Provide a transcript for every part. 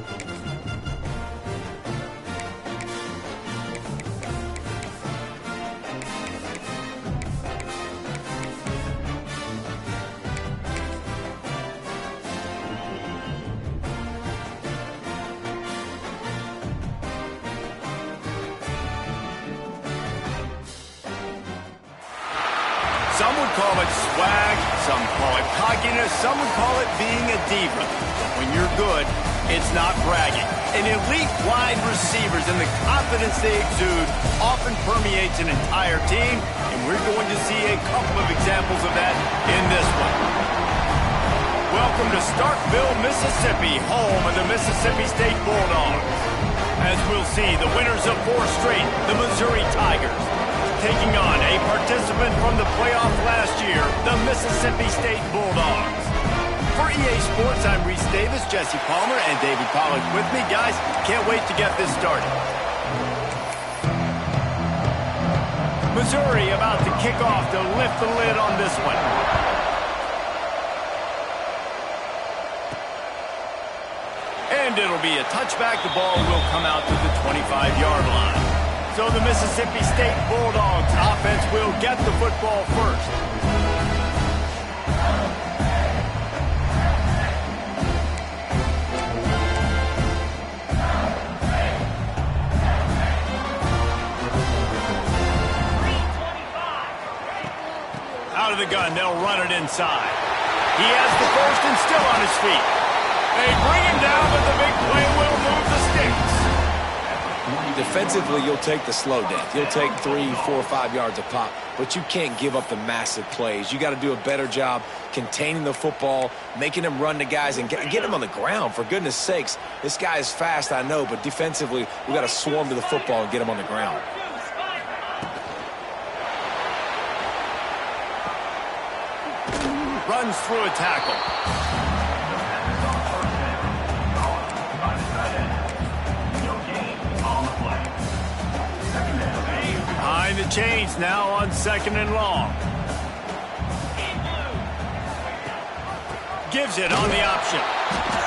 Some would call it swag, some call it cockiness, some would call it being a diva. When you're good, it's not bragging. An elite wide receivers and the confidence they exude often permeates an entire team, and we're going to see a couple of examples of that in this one. Welcome to Starkville, Mississippi, home of the Mississippi State Bulldogs. As we'll see, the winners of 4 straight, the Missouri Tigers, taking on a participant from the playoff last year, the Mississippi State Bulldogs. For EA Sports, I'm Reese Davis, Jesse Palmer, and David Pollack with me. Guys, can't wait to get this started. Missouri about to kick off to lift the lid on this one. And it'll be a touchback. The ball will come out to the 25-yard line. So the Mississippi State Bulldogs offense will get the football first. Out of the gun, they'll run it inside. He has the first and still on his feet. They bring him down, but the big play will move the sticks. Defensively, you'll take the slow death. You'll take 3, 4, 5 yards a pop, but you can't give up the massive plays. You got to do a better job containing the football, making them run to guys, and get them on the ground. For goodness sakes, this guy is fast, I know, but defensively, we got to swarm to the football and get him on the ground. Runs through a tackle. Behind the chains now on 2nd and long. Gives it on the option.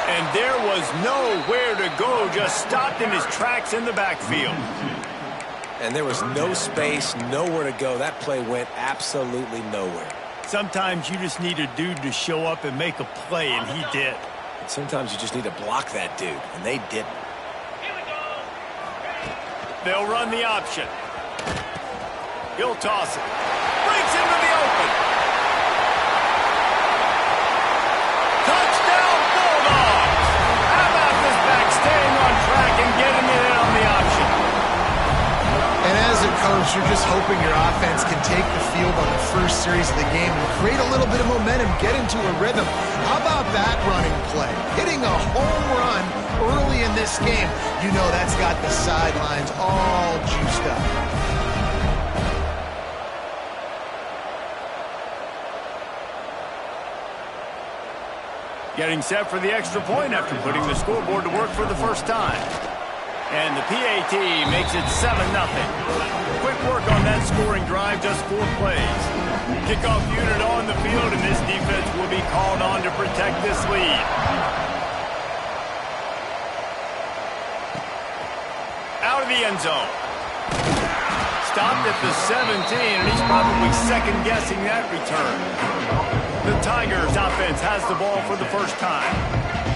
And there was nowhere to go, just stopped in his tracks in the backfield. And there was no space, nowhere to go. That play went absolutely nowhere. Sometimes you just need a dude to show up and make a play, and he did. And sometimes you just need to block that dude, and they didn't. They'll run the option. He'll toss it. Breaks into the open. Touchdown, Bulldogs! How about this back staying on track and getting it in on the option? And as a coach, you're just hoping your offense can take the field on the first series of the game and create a little bit of momentum, get into a rhythm. How about that running play? Hitting a home run early in this game. You know that's got the sidelines all juiced up. Getting set for the extra point after putting the scoreboard to work for the first time. And the PAT makes it 7-0. Quick work on that scoring drive, just 4 plays. Kickoff unit on the field, and this defense will be called on to protect this lead. Out of the end zone. Stopped at the 17, and he's probably second-guessing that return. The Tigers offense has the ball for the first time.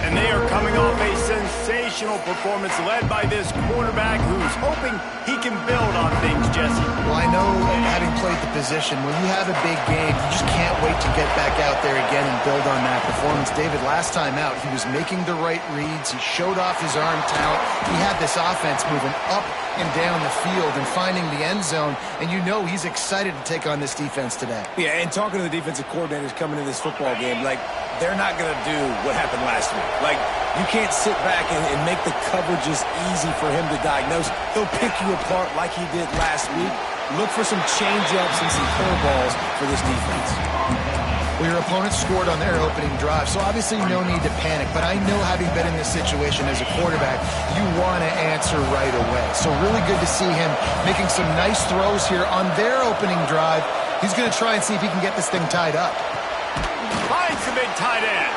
And they are coming off a sensational performance led by this quarterback who's hoping he can build on things, Jesse. Well, I know, having played the position, when you have a big game, you just can't wait to get back out there again and build on that performance. David, last time out, he was making the right reads. He showed off his arm talent. He had this offense moving up and down the field and finding the end zone, and you know he's excited to take on this defense today. Yeah, and talking to the defensive coordinators coming into this football game, like, they're not going to do what happened last week. Like, you can't sit back and make the coverages easy for him to diagnose. He'll pick you apart like he did last week. Look for some change-ups and some curveballs for this defense. Well, your opponent scored on their opening drive, so obviously no need to panic. But I know, having been in this situation as a quarterback, you want to answer right away. So really good to see him making some nice throws here on their opening drive. He's going to try and see if he can get this thing tied up. Finds the big tight end.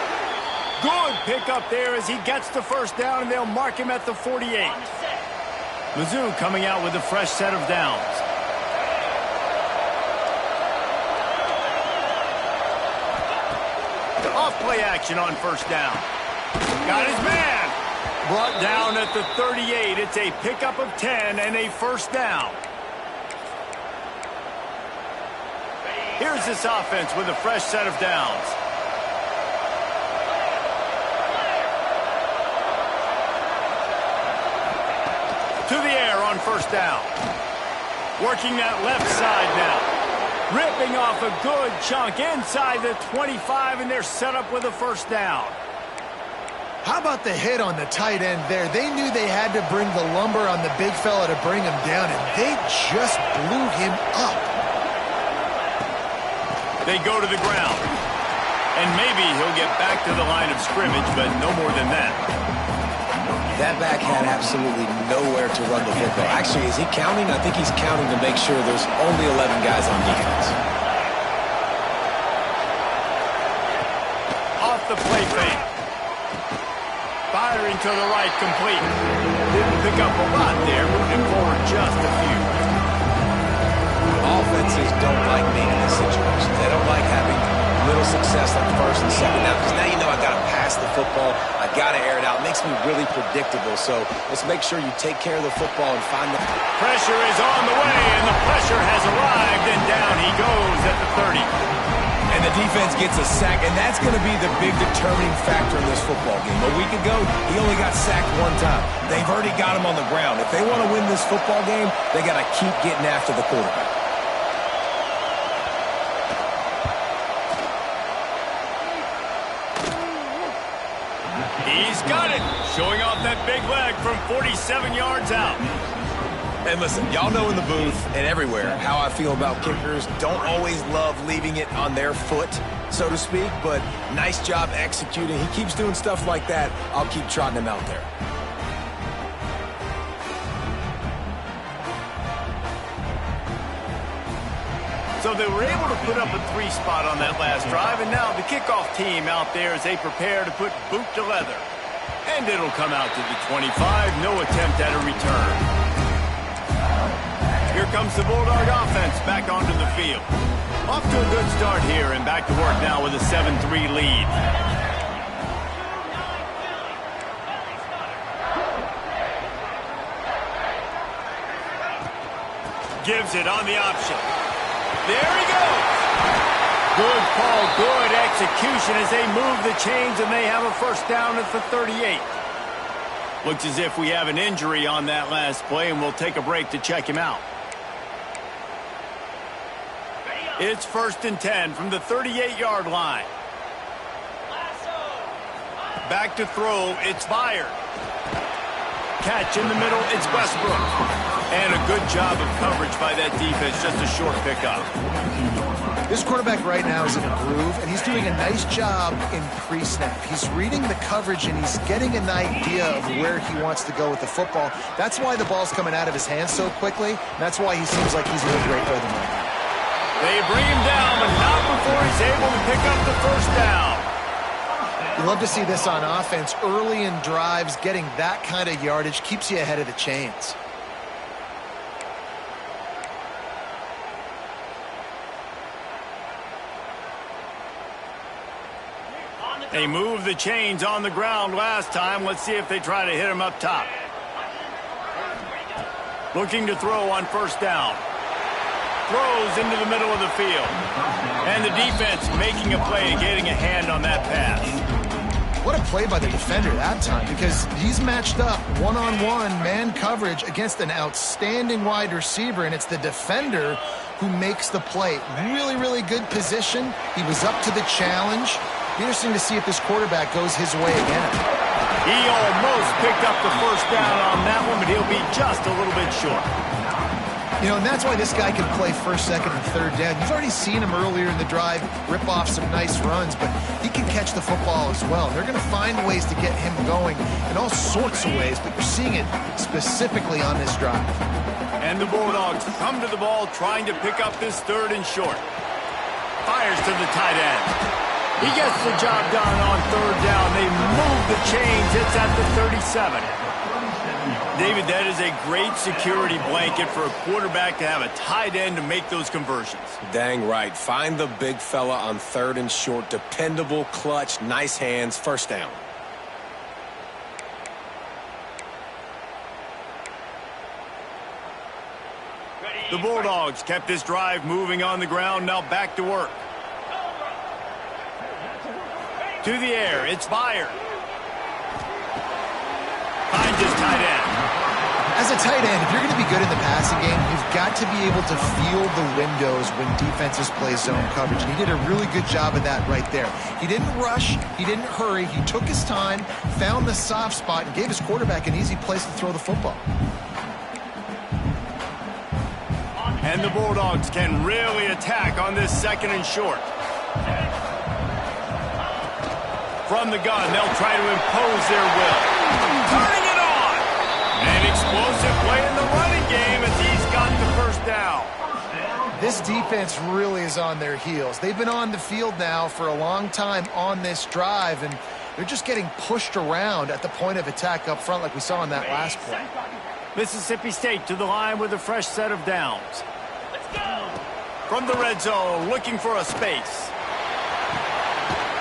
Good pickup there as he gets the first down, and they'll mark him at the 48. Mizzou coming out with a fresh set of downs. Off play action on first down. Got his man. Brought down at the 38. It's a pickup of 10 and a first down. Here's this offense with a fresh set of downs. To the air on first down. Working that left side now. Ripping off a good chunk inside the 25, and they're set up with a first down. How about the hit on the tight end there? They knew they had to bring the lumber on the big fella to bring him down, and they just blew him up. They go to the ground. And maybe he'll get back to the line of scrimmage, but no more than that. That back had absolutely nowhere to run the football. Actually, is he counting? I think he's counting to make sure there's only 11 guys on defense. Off the play fake. Firing to the right, complete. Didn't pick up a lot there, moving forward just a few. Offenses don't like being in this situation. They don't like having little success on first and second down, because now you know I got to pass the football. I got to air it out. It makes me really predictable. So let's make sure you take care of the football and find the... Pressure is on the way, and the pressure has arrived, and down he goes at the 30. And the defense gets a sack, and that's going to be the big determining factor in this football game. A week ago, he only got sacked one time. They've already got him on the ground. If they want to win this football game, they got to keep getting after the quarterback. He's got it, showing off that big leg from 47 yards out. And listen, y'all know in the booth and everywhere how I feel about kickers. Don't always love leaving it on their foot, so to speak, but nice job executing. He keeps doing stuff like that. I'll keep trotting him out there. So they were able to put up a 3 spot on that last drive, and now the kickoff team out there as they prepare to put boot to leather. And it'll come out to the 25, no attempt at a return. Here comes the Bulldog offense back onto the field. Off to a good start here, and back to work now with a 7-3 lead. Gives it on the option. There he goes. Good call, good execution as they move the chains, and they have a first down at the 38. Looks as if we have an injury on that last play, and we'll take a break to check him out. It's 1st and 10 from the 38-yard line. Back to throw, it's Byard. Catch in the middle, it's Westbrook. And a good job of coverage by that defense, just a short pickup. This quarterback right now is in a groove, and he's doing a nice job in pre-snap. He's reading the coverage, and he's getting an idea of where he wants to go with the football. That's why the ball's coming out of his hands so quickly, and that's why he seems like he's in a great rhythm right now. They bring him down, but not before he's able to pick up the first down. You love to see this on offense. Early in drives, getting that kind of yardage keeps you ahead of the chains. They moved the chains on the ground last time. Let's see if they try to hit him up top. Looking to throw on first down. Throws into the middle of the field. And the defense making a play, getting a hand on that pass. What a play by the defender that time, because he's matched up one-on-one man coverage against an outstanding wide receiver, and it's the defender who makes the play. Really, really good position. He was up to the challenge. Interesting to see if this quarterback goes his way again. He almost picked up the first down on that one, but he'll be just a little bit short. You know, and that's why this guy can play first, second, and third down. You've already seen him earlier in the drive rip off some nice runs, but he can catch the football as well. They're going to find ways to get him going in all sorts of ways, but you're seeing it specifically on this drive. And the Bulldogs come to the ball trying to pick up this 3rd and short. Fires to the tight end. He gets the job done on third down. They move the chains. It's at the 37. David, that is a great security blanket for a quarterback to have a tight end to make those conversions. Dang right. Find the big fella on third and short. Dependable, clutch, nice hands, first down. The Bulldogs kept this drive moving on the ground. Now back to work. To the air, it's Byard. Finds his tight end. As a tight end, if you're going to be good in the passing game, you've got to be able to feel the windows when defenses play zone coverage. And he did a really good job of that right there. He didn't rush. He didn't hurry. He took his time, found the soft spot, and gave his quarterback an easy place to throw the football. And the Bulldogs can really attack on this second and short. From the gun, they'll try to impose their will. Turning it on! An explosive play in the running game as he's got the first down. This defense really is on their heels. They've been on the field now for a long time on this drive, and they're just getting pushed around at the point of attack up front like we saw in that last play. Mississippi State to the line with a fresh set of downs. From the red zone, looking for a space.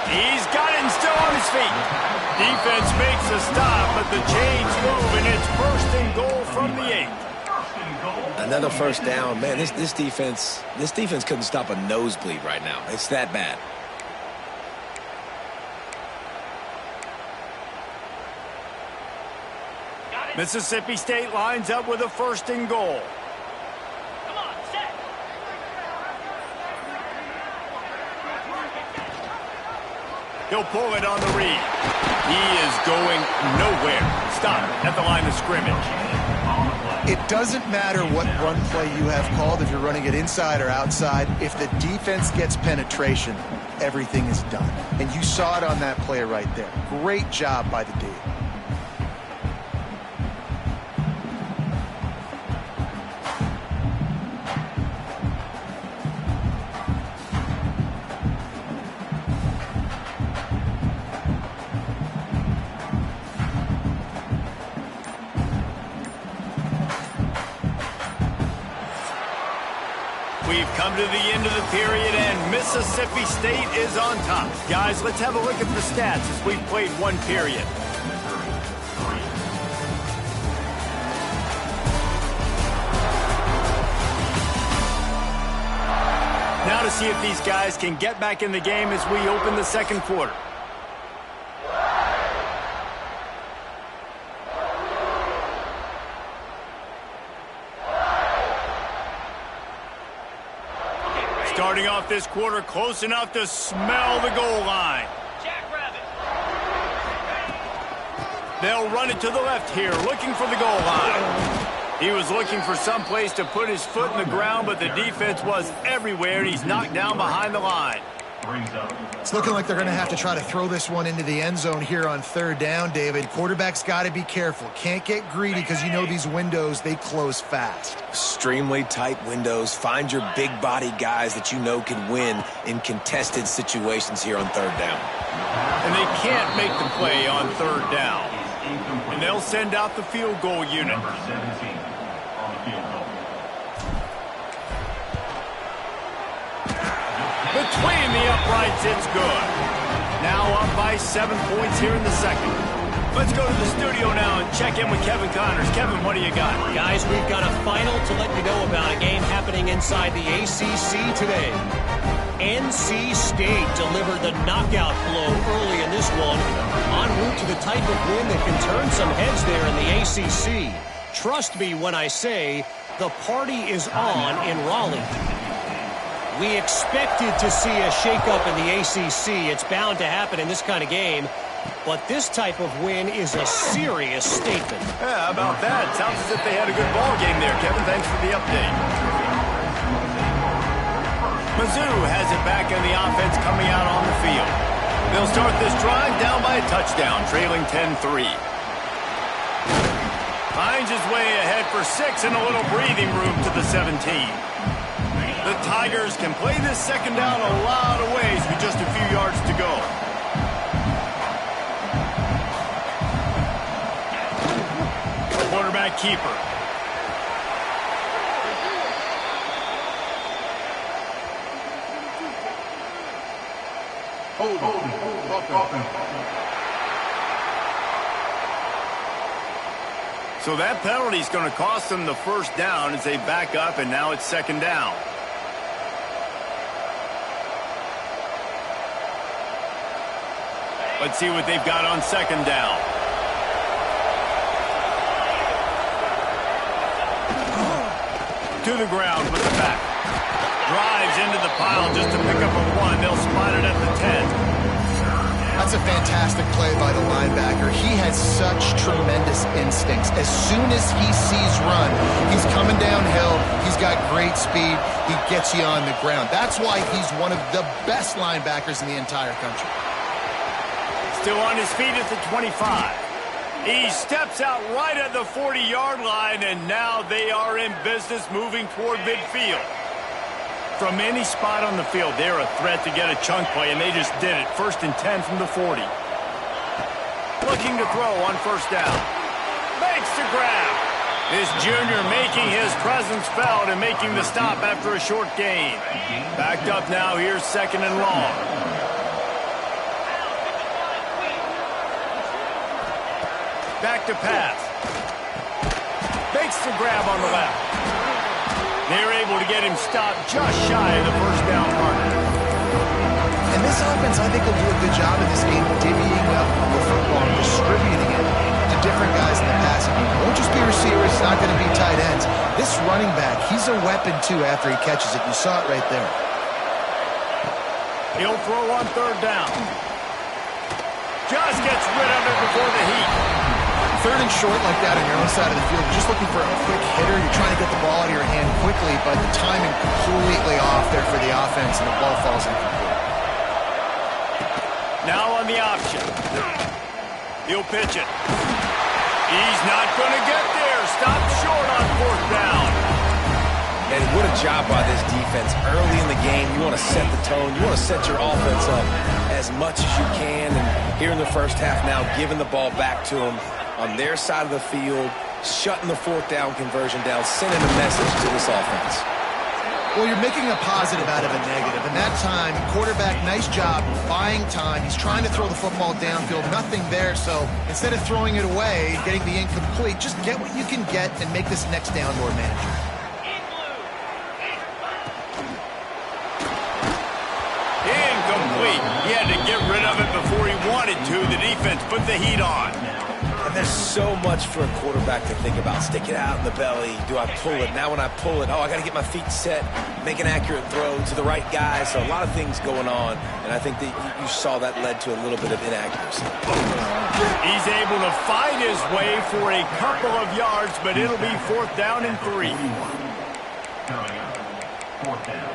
He's got it and still on his feet. Defense makes a stop, but the chains move, and it's first and goal from the 8. Another first down. Man, this defense couldn't stop a nosebleed right now. It's that bad. Mississippi State lines up with a first and goal. He'll pull it on the read. He is going nowhere. Stop at the line of scrimmage. It doesn't matter what run play you have called, if you're running it inside or outside. If the defense gets penetration, everything is done. And you saw it on that play right there. Great job by the D. We've come to the end of the period, and Mississippi State is on top. Guys, let's have a look at the stats as we've played one period. Now to see if these guys can get back in the game as we open the second quarter. Starting off this quarter close enough to smell the goal line. They'll run it to the left here, looking for the goal line. He was looking for some place to put his foot in the ground, but the defense was everywhere, and he's knocked down behind the line. It's looking like they're going to have to try to throw this one into the end zone here on third down, David. Quarterback's got to be careful. Can't get greedy because you know these windows, they close fast. Extremely tight windows. Find your big body guys that you know can win in contested situations here on third down. And they can't make the play on third down. And they'll send out the field goal unit. Between the uprights, it's good. Now up by 7 points here in the second. Let's go to the studio now and check in with Kevin Connors. Kevin, what do you got? Guys, we've got a final to let you know about, a game happening inside the ACC today. NC State delivered the knockout blow early in this one, en route to the type of win that can turn some heads there in the ACC. Trust me when I say the party is on in Raleigh. We expected to see a shakeup in the ACC. It's bound to happen in this kind of game. But this type of win is a serious statement. Yeah, how about that? Sounds as if they had a good ball game there, Kevin. Thanks for the update. Mizzou has it back in the offense coming out on the field. They'll start this drive down by a touchdown, trailing 10-3. Finds his way ahead for 6 and a little breathing room to the 17. The Tigers can play this second down a lot of ways with just a few yards to go. Quarterback keeper. So that penalty is going to cost them the first down as they back up, and now it's second down. Let's see what they've got on second down. To the ground with the back. Drives into the pile just to pick up a 1. They'll spot it at the 10. That's a fantastic play by the linebacker. He has such tremendous instincts. As soon as he sees run, he's coming downhill. He's got great speed. He gets you on the ground. That's why he's one of the best linebackers in the entire country. Still on his feet at the 25. He steps out right at the 40-yard line, and now they are in business moving toward midfield. From any spot on the field, they're a threat to get a chunk play, and they just did it. 1st and 10 from the 40. Looking to throw on first down. Makes the grab. This junior making his presence felt and making the stop after a short gain. Backed up now, here's 2nd and long. Back to pass. Makes the grab on the left. They're able to get him stopped just shy of the first down mark. And this offense, I think, will do a good job in this game divvying up the football and distributing it to different guys in the passing game. It won't just be receivers. It's not going to be tight ends. This running back, he's a weapon, too, after he catches it. You saw it right there. He'll throw on 3rd down. Just gets rid of it before the heat. 3rd and short like that on your own side of the field, you're just looking for a quick hitter. You're trying to get the ball out of your hand quickly, but the timing completely off there for the offense, and the ball falls incomplete. Now on the option. He'll pitch it. He's not going to get there. Stop short on 4th down. And what a job by this defense. Early in the game, you want to set the tone. You want to set your offense up as much as you can. And here in the first half now, giving the ball back to them on their side of the field, shutting the 4th down conversion down, sending a message to this offense. Well, you're making a positive out of a negative. And that time, quarterback, nice job buying time. He's trying to throw the football downfield. Nothing there. So instead of throwing it away, getting the incomplete, just get what you can get and make this next down more manageable. Incomplete. He had to get rid of it before he wanted to. The defense put the heat on. And there's so much for a quarterback to think about. Stick it out in the belly. Do I pull it? Now when I pull it, I got to get my feet set, make an accurate throw to the right guy. So a lot of things going on, and I think that you saw that led to a little bit of inaccuracy. He's able to fight his way for a couple of yards, but it'll be 4th down and 3. 4th down.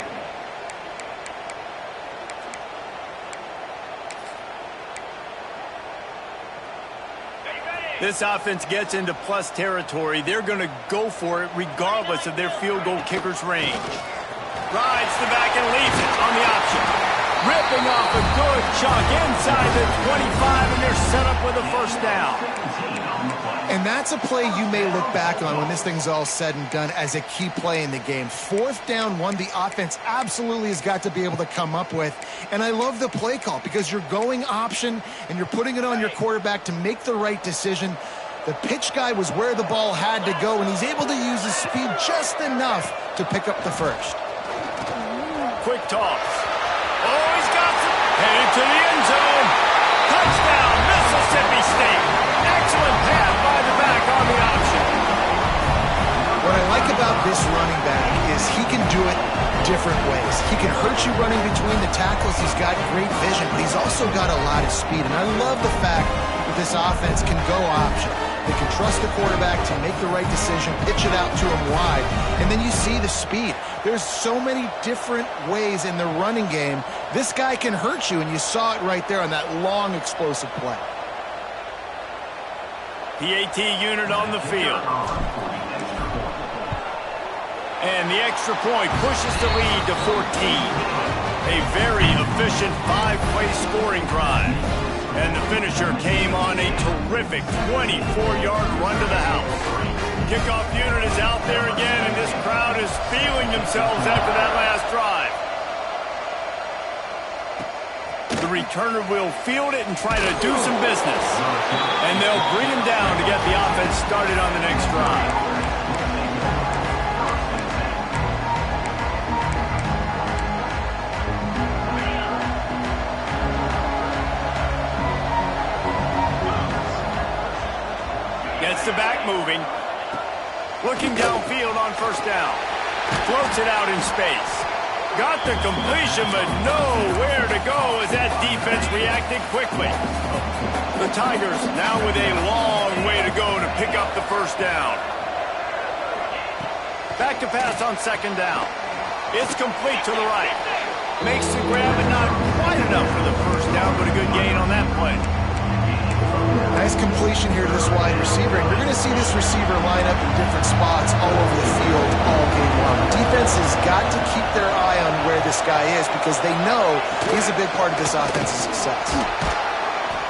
This offense gets into plus territory. They're going to go for it regardless of their field goal kicker's range. Rides the back and leaves it on the option. Ripping off a good chunk inside the 25, and they're set up with a first down. And that's a play you may look back on when this thing's all said and done as a key play in the game. 4th down, one the offense absolutely has got to be able to come up with. And I love the play call because you're going option and you're putting it on your quarterback to make the right decision. The pitch guy was where the ball had to go, and he's able to use his speed just enough to pick up the first. Quick toss. Oh, he's got some. Headed to the end zone. Touchdown, Mississippi State. Excellent pass by the back on the option. What I like about this running back is he can do it different ways. He can hurt you running between the tackles. He's got great vision, but he's also got a lot of speed. And I love the fact that this offense can go option. They can trust the quarterback to make the right decision, pitch it out to him wide, and then you see the speed. There's so many different ways in the running game. This guy can hurt you, and you saw it right there on that long, explosive play. PAT unit on the field. And the extra point pushes the lead to 14. A very efficient 5-play scoring drive. And the finisher came on a terrific 24-yard run to the house. Kickoff unit is out there again, and this crowd is feeling themselves after that last drive. The returner will field it and try to do some business. And they'll bring him down to get the offense started on the next drive. Gets the back moving. Looking downfield on first down. Floats it out in space. Got the completion, but nowhere to go as that defense reacted quickly. The Tigers now with a long way to go to pick up the first down. Back to pass on second down. It's complete to the right. Makes the grab, and not quite enough for the first down, but a good gain on that play. Nice completion here to this wide receiver, and you're going to see this receiver line up in different spots all over the field all game long. Defense has got to keep their eye on where this guy is because they know he's a big part of this offense's success.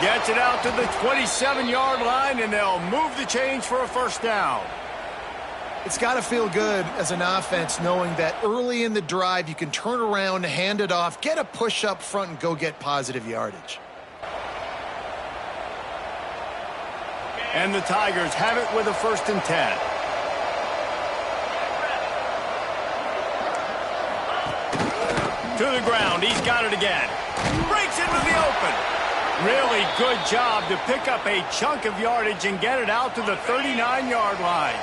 Gets it out to the 27-yard line, and they'll move the chains for a first down. It's got to feel good as an offense knowing that early in the drive you can turn around, hand it off, get a push up front, and go get positive yardage. And the Tigers have it with a 1st and 10. To the ground. He's got it again. Breaks into the open. Really good job to pick up a chunk of yardage and get it out to the 39-yard line.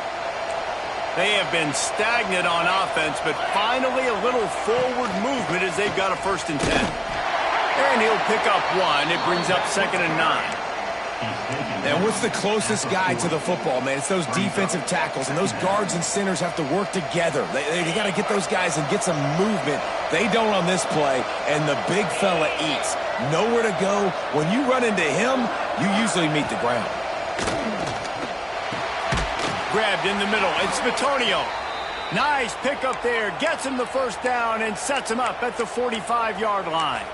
They have been stagnant on offense, but finally a little forward movement as they've got a 1st and 10. And he'll pick up one. It brings up 2nd and 9. And what's the closest guy to the football, man? It's those defensive tackles, and those guards and centers have to work together. They got to get those guys and get some movement. They don't on this play, and the big fella eats. Nowhere to go. When you run into him, you usually meet the ground. Grabbed in the middle. It's Bitonio. Nice pickup there. Gets him the first down and sets him up at the 45-yard line.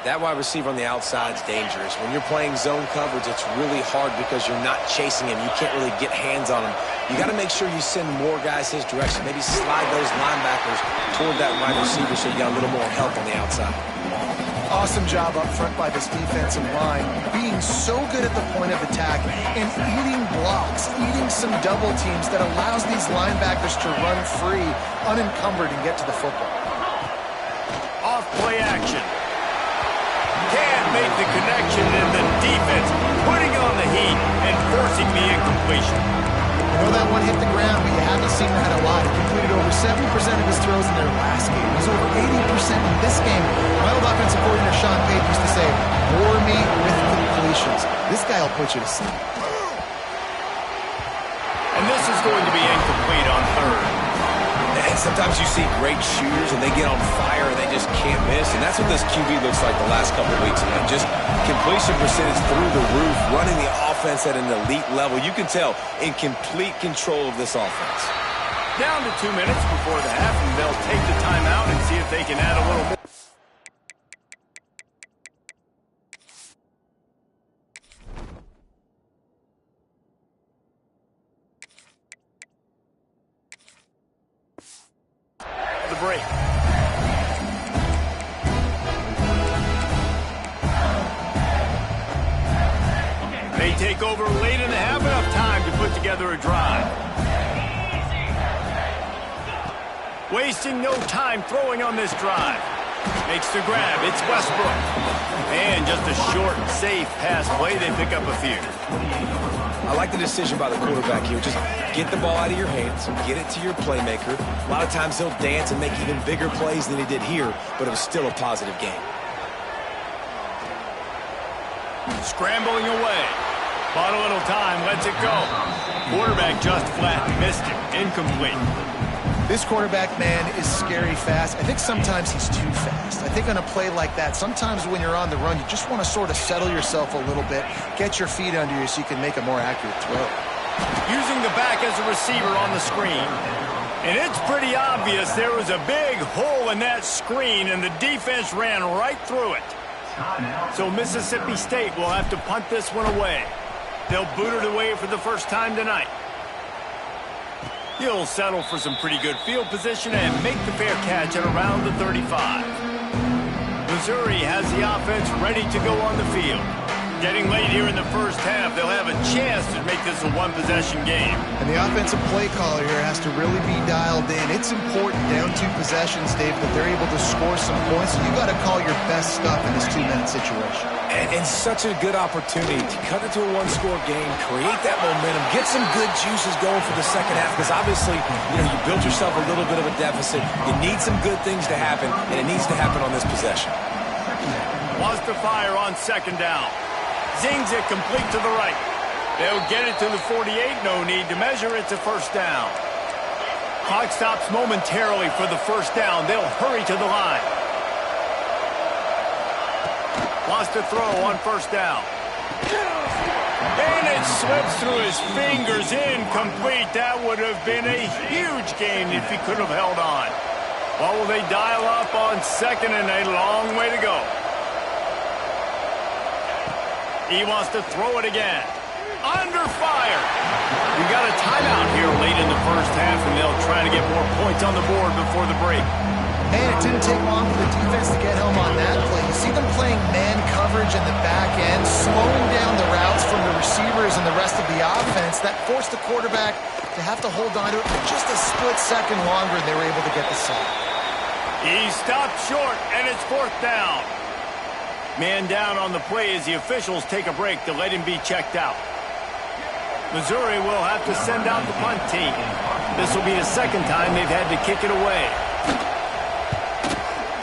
That wide receiver on the outside is dangerous. When you're playing zone coverage, it's really hard because you're not chasing him. You can't really get hands on him. You got to make sure you send more guys his direction. Maybe slide those linebackers toward that wide receiver so you got a little more help on the outside. Awesome job up front by this defensive line, being so good at the point of attack and eating blocks, eating some double teams that allows these linebackers to run free, unencumbered, and get to the football. Off play action. Can't make the connection, and the defense putting on the heat and forcing the incompletion. I know that one hit the ground, but you haven't seen that a lot. He completed over 70% of his throws in their last game. He's over 80% in this game. My old offensive coordinator, Sean Page, used to say, bore me with completions. This guy will put you to sleep. And this is going to be incomplete on 3rd. And sometimes you see great shooters and they get on fire and they just can't miss. And that's what this QB looks like the last couple of weeks, man. Just completion percentage through the roof, running the offense at an elite level. You can tell in complete control of this offense. Down to 2 minutes before the half, and they'll take the timeout and see if they can add a little more. The break. They take over late and have enough time to put together a drive. Wasting no time throwing on this drive. Makes the grab. It's Westbrook. And just a short, safe pass play. They pick up a few. I like the decision by the quarterback here. Just get the ball out of your hands, get it to your playmaker. A lot of times he'll dance and make even bigger plays than he did here, but it was still a positive game. Scrambling away. Bought a little time, lets it go. Quarterback just flat, missed it. Incomplete. This quarterback, man, is scary fast. I think sometimes he's too fast. I think on a play like that, sometimes when you're on the run, you just want to sort of settle yourself a little bit, get your feet under you so you can make a more accurate throw. using the back as a receiver on the screen. And it's pretty obvious there was a big hole in that screen, and the defense ran right through it. So Mississippi State will have to punt this one away. They'll boot it away for the first time tonight. He'll settle for some pretty good field position and make the fair catch at around the 35. Missouri has the offense ready to go on the field. Getting late here in the first half, they'll have a chance to make this a one-possession game. And the offensive play caller here has to really be dialed in. It's important down 2 possessions, Dave, that they're able to score some points. So you got to call your best stuff in this 2-minute situation. And such a good opportunity to cut into a one-score game, create that momentum, get some good juices going for the second half, because obviously, you built yourself a little bit of a deficit. You need some good things to happen, and it needs to happen on this possession. Wants to fire on second down. Zings it complete to the right. They'll get it to the 48. No need to measure. It's a first down. Clock stops momentarily for the first down. They'll hurry to the line. Wants to throw on first down. And it slips through his fingers. Incomplete. That would have been a huge gain if he could have held on. Well, will they dial up on second and a long way to go? He wants to throw it again. Under fire. We got a timeout here late in the first half, and they'll try to get more points on the board before the break. Man, it didn't take long for the defense to get home on that play. You see them playing man coverage in the back end, slowing down the routes from the receivers and the rest of the offense. That forced the quarterback to have to hold on to it for just a split second longer, and they were able to get the sack. He stopped short, and it's fourth down. Man down on the play as the officials take a break to let him be checked out. Missouri will have to send out the punt team. This will be the second time they've had to kick it away.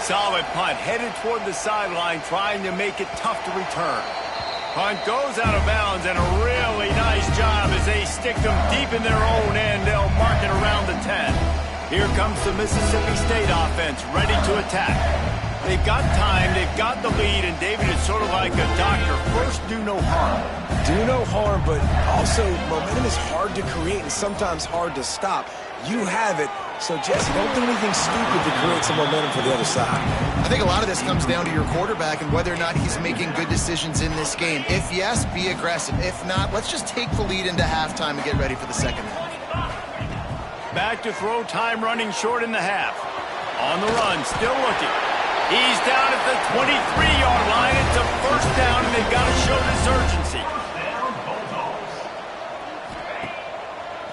Solid punt, headed toward the sideline, trying to make it tough to return. Punt goes out of bounds, and a really nice job as they stick them deep in their own end. They'll mark it around the 10. Here comes the Mississippi State offense, ready to attack. They've got time, they've got the lead, and David is sort of like a doctor. First, do no harm. Do no harm, but also momentum is hard to create and sometimes hard to stop. You have it, so Jesse, don't do anything stupid to create some momentum for the other side. I think a lot of this comes down to your quarterback and whether or not he's making good decisions in this game. If yes, be aggressive. If not, let's just take the lead into halftime and get ready for the second half. Back to throw, time running short in the half. On the run, still looking. He's down at the 23-yard line. It's a first down, and they've got to show this urgency.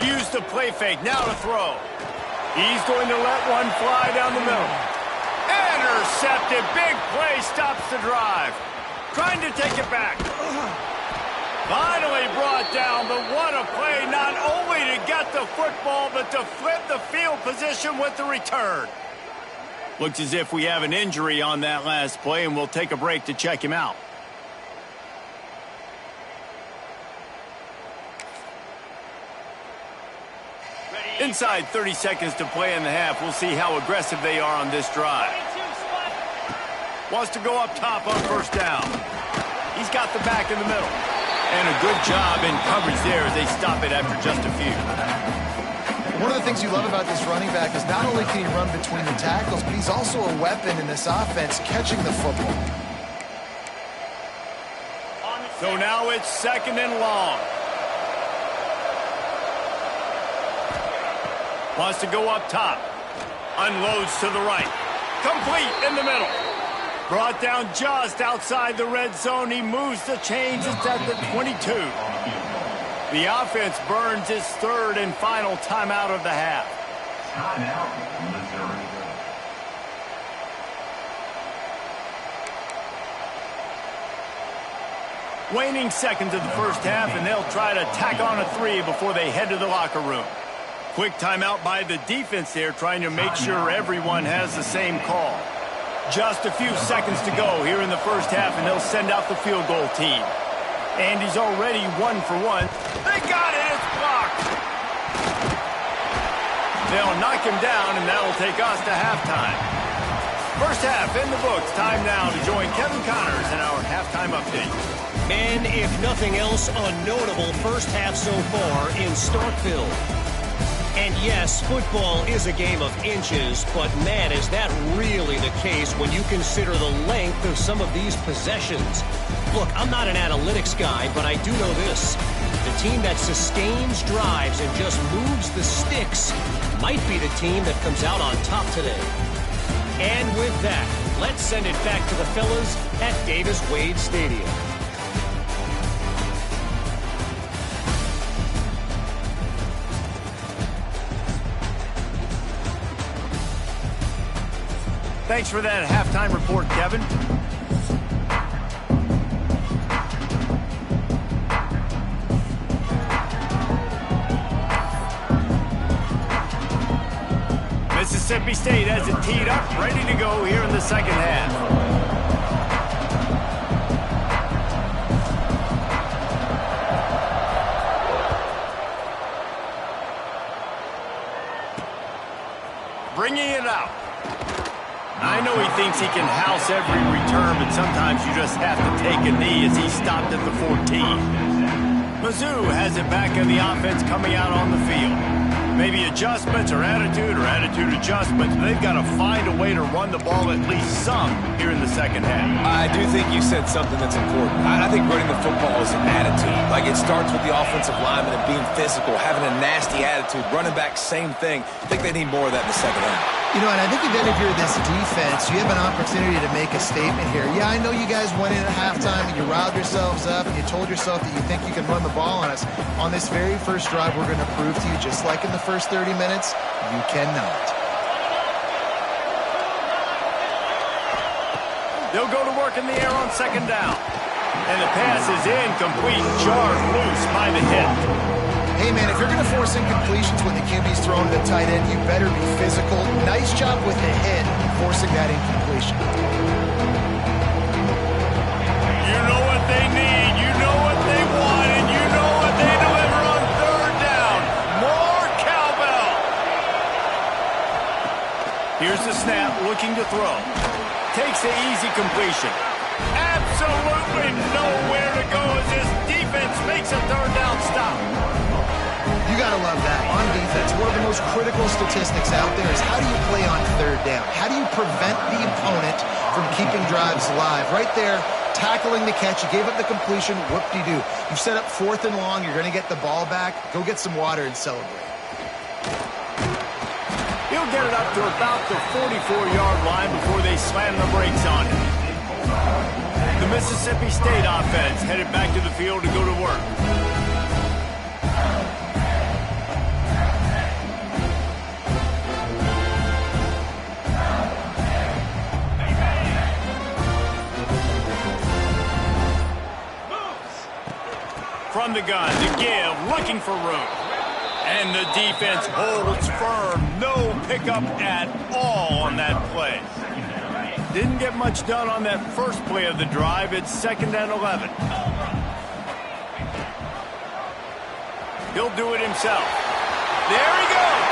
Use the play fake. Now to throw. He's going to let one fly down the middle. Intercepted. Big play stops the drive. Trying to take it back. Finally brought down, but what a play. Not only to get the football, but to flip the field position with the return. Looks as if we have an injury on that last play, and we'll take a break to check him out. Inside 30 seconds to play in the half. We'll see how aggressive they are on this drive. Wants to go up top on first down. He's got the back in the middle. And a good job in coverage there as they stop it after just a few. One of the things you love about this running back is not only can he run between the tackles, but he's also a weapon in this offense, catching the football. So now it's second and long. Wants to go up top. Unloads to the right. Complete in the middle. Brought down just outside the red zone. He moves the chains. It's at the 22. The offense burns its third and final timeout of the half. Timeout, Missouri. Waning seconds of the first half, and they'll try to tack on a 3 before they head to the locker room. Quick timeout by the defense there, trying to make sure everyone has the same call. Just a few seconds to go here in the first half, and they'll send out the field goal team. And he's already 1 for 1. They got it. It's blocked. They'll knock him down, and that'll take us to halftime. First half in the books. Time now to join Kevin Connors in our halftime update. And if nothing else, a notable first half so far in Starkville. And yes, football is a game of inches, but man, is that really the case when you consider the length of some of these possessions. Look, I'm not an analytics guy, but I do know this. The team that sustains drives and just moves the sticks might be the team that comes out on top today. And with that, let's send it back to the fellas at Davis-Wade Stadium. Thanks for that halftime report, Kevin. Mississippi State has it teed up, ready to go here in the second half. Bringing it out. I know he thinks he can house every return, but sometimes you just have to take a knee as he stopped at the 14. Mizzou has it back in the offense coming out on the field. Maybe adjustments or attitude adjustments. They've got to find a way to run the ball at least some here in the second half. I do think you said something that's important. I think running the football is an attitude. Like, it starts with the offensive lineman and being physical, having a nasty attitude. Running back, same thing. I think they need more of that in the second half. You know, and I think even if you're this defense, you have an opportunity to make a statement here. Yeah, I know you guys went in at halftime and you riled yourselves up and you told yourself that you think you can run the ball on us. On this very first drive, we're going to prove to you, just like in the first 30 minutes, you cannot. They'll go to work in the air on second down. And the pass is incomplete, jarred loose by the hit. Hey, man, if you're going to force incompletions when the QB's throwing to the tight end, you better be physical. Nice job with the hit, forcing that incompletion. You know what they need, you know what they want, and you know what they deliver on third down. More cowbell. Here's the snap, looking to throw. Takes the easy completion. Absolutely nowhere to go as this defense makes a third down stop. You got to love that. On defense, one of the most critical statistics out there is how do you play on third down? How do you prevent the opponent from keeping drives alive? Right there, tackling the catch. You gave up the completion. Whoop-de-doo. You've set up fourth and long. You're going to get the ball back. Go get some water and celebrate. He'll get it up to about the 44-yard line before they slam the brakes on him. The Mississippi State offense headed back to the field to go to work. From the gun to give, looking for room. And the defense holds firm. No pickup at all on that play. Didn't get much done on that first play of the drive. It's 2nd and 11. He'll do it himself. There he goes.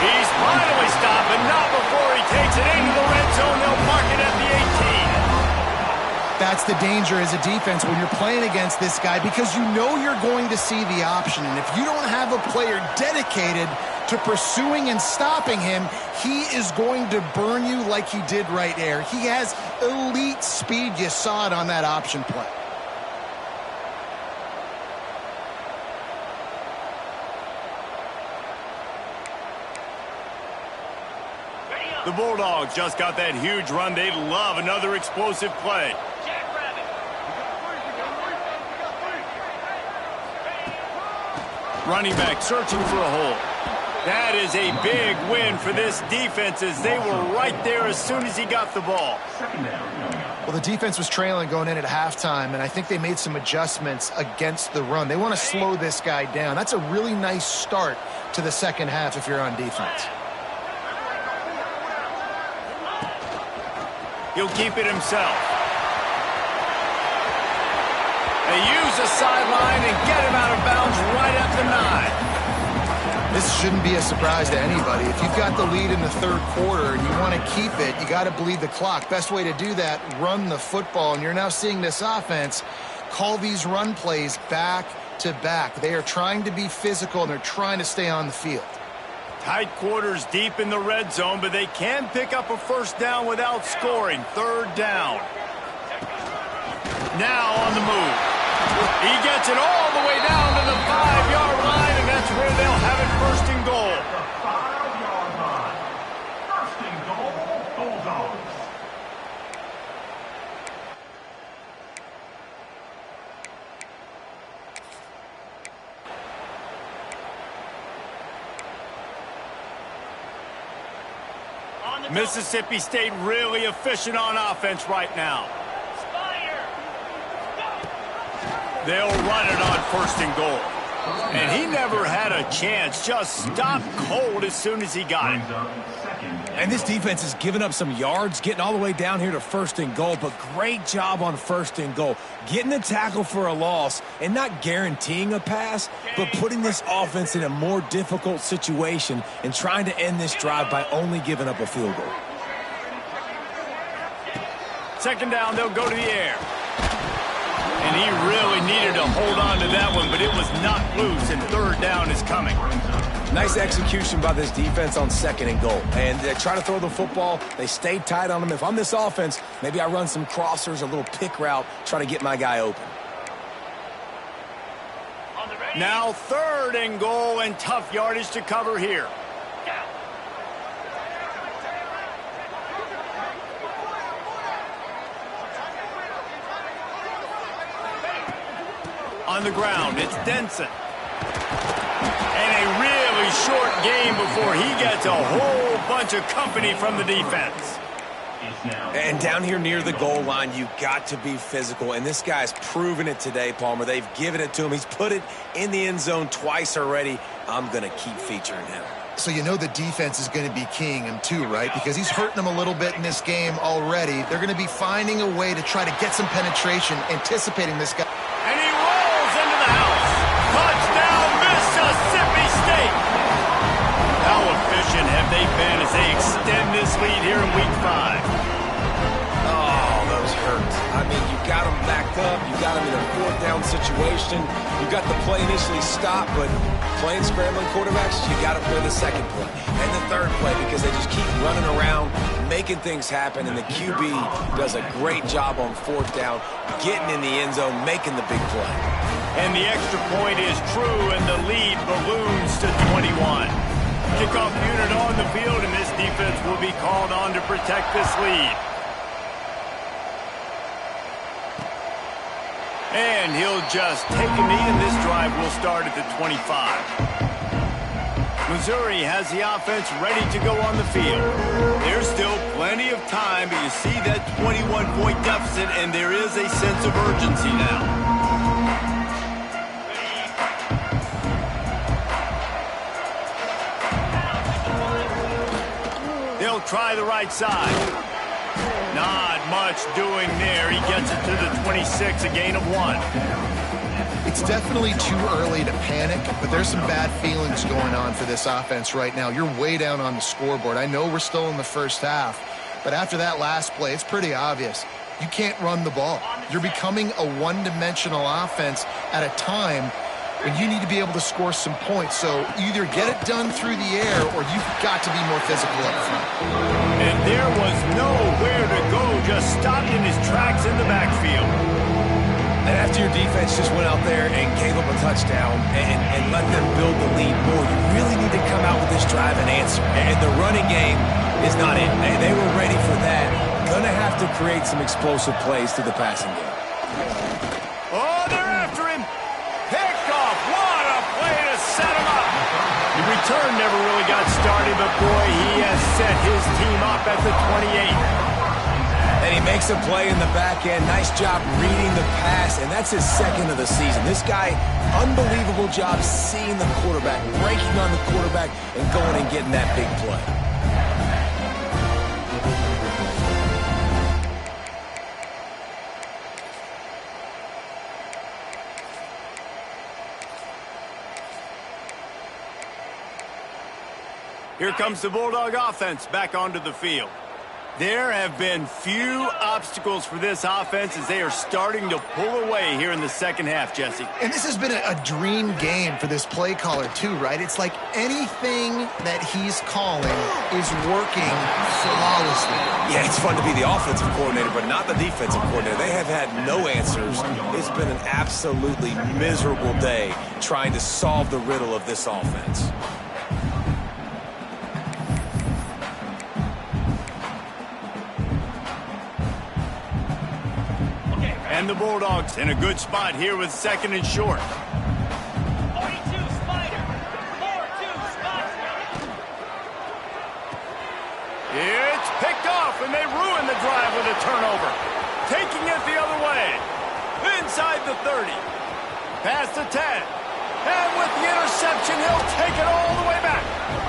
He's finally stopped, but not before he takes it into the red zone. They'll mark it at the 18. That's the danger as a defense when you're playing against this guy, because you know you're going to see the option. And if you don't have a player dedicated to pursuing and stopping him, he is going to burn you like he did right there. He has elite speed. You saw it on that option play. The Bulldogs just got that huge run. They love another explosive play. Running back searching for a hole. That is a big win for this defense as they were right there as soon as he got the ball. Well, the defense was trailing going in at halftime, and I think they made some adjustments against the run. They want to slow this guy down. That's a really nice start to the second half if you're on defense. He'll keep it himself. They use the sideline and get him out of bounds right at the 9. This shouldn't be a surprise to anybody. If you've got the lead in the third quarter and you want to keep it, you got to bleed the clock. Best way to do that, run the football. And you're now seeing this offense call these run plays back to back. They are trying to be physical, and they're trying to stay on the field. Tight quarters deep in the red zone, but they can pick up a first down without scoring. Third down. Now on the move. He gets it all the way down to the 5-yard line, and that's where they'll have it first and goal. The 5-yard line. First and goal, Bulldogs. Mississippi State really efficient on offense right now. They'll run it on first and goal. And he never had a chance. Just stopped cold as soon as he got it. And this defense has given up some yards, getting all the way down here to first and goal, but great job on first and goal. Getting the tackle for a loss and not guaranteeing a pass, but putting this offense in a more difficult situation and trying to end this drive by only giving up a field goal. Second down, they'll go to the air. And he really needed to hold on to that one, but it was knocked loose, and third down is coming. Nice execution by this defense on second and goal. And they try to throw the football. They stayed tight on them. If I'm this offense, maybe I run some crossers, a little pick route, try to get my guy open. Now third and goal, and tough yardage to cover here. On the ground, it's Denson. And a really short game before he gets a whole bunch of company from the defense. And down here near the goal line, you got to be physical. And this guy's proven it today, Palmer. They've given it to him. He's put it in the end zone twice already. I'm going to keep featuring him. So you know the defense is going to be keying him too, right? Because he's hurting them a little bit in this game already. They're going to be finding a way to try to get some penetration, anticipating this guy. And he rolls into the house. Touchdown, Mississippi State. How efficient have they been as they extend this lead here in Week 5? Oh, those hurt. I mean, you got them backed up. You got them in a fourth down situation. You got the play initially stopped, but playing scrambling quarterbacks, you got to play the second play and the third play because they just keep running around, making things happen, and the QB does a great job on fourth down, getting in the end zone, making the big play. And the extra point is true, and the lead balloons to 21. Kickoff unit on the field, and this defense will be called on to protect this lead. And he'll just take a knee, and this drive will start at the 25. Missouri has the offense ready to go on the field. There's still plenty of time, but you see that 21-point deficit, and there is a sense of urgency now. They'll try the right side. Not much doing there. He gets it to the 26, a gain of 1. It's definitely too early to panic, but there's some bad feelings going on for this offense right now. You're way down on the scoreboard. I know we're still in the first half, but after that last play, it's pretty obvious. You can't run the ball. You're becoming a one-dimensional offense at a time when you need to be able to score some points. So either get it done through the air or you've got to be more physical up front. And there was nowhere to go, just stopped in his tracks in the backfield. And after your defense just went out there and gave up a touchdown and let them build the lead more, you really need to come out with this drive and answer. And the running game is not in. They were ready for that. Gonna have to create some explosive plays through the passing game. Oh, they're after him. Pickoff. What a play to set him up. The return never really got started, but boy, he has set his team up at the 28. And he makes a play in the back end. Nice job reading the pass, and that's his second of the season. This guy, unbelievable job seeing the quarterback, breaking on the quarterback, and going and getting that big play. Here comes the Bulldog offense back onto the field. There have been few obstacles for this offense as they are starting to pull away here in the second half, Jesse. And this has been a dream game for this play caller too, right? It's like anything that he's calling is working flawlessly. Yeah, it's fun to be the offensive coordinator, but not the defensive coordinator. They have had no answers. It's been an absolutely miserable day trying to solve the riddle of this offense. And the Bulldogs in a good spot here with second and short. 42 Spider. 4-2 Spider. It's picked off, and they ruin the drive with a turnover. Taking it the other way. Inside the 30. Past the 10. And with the interception, he'll take it all the way back.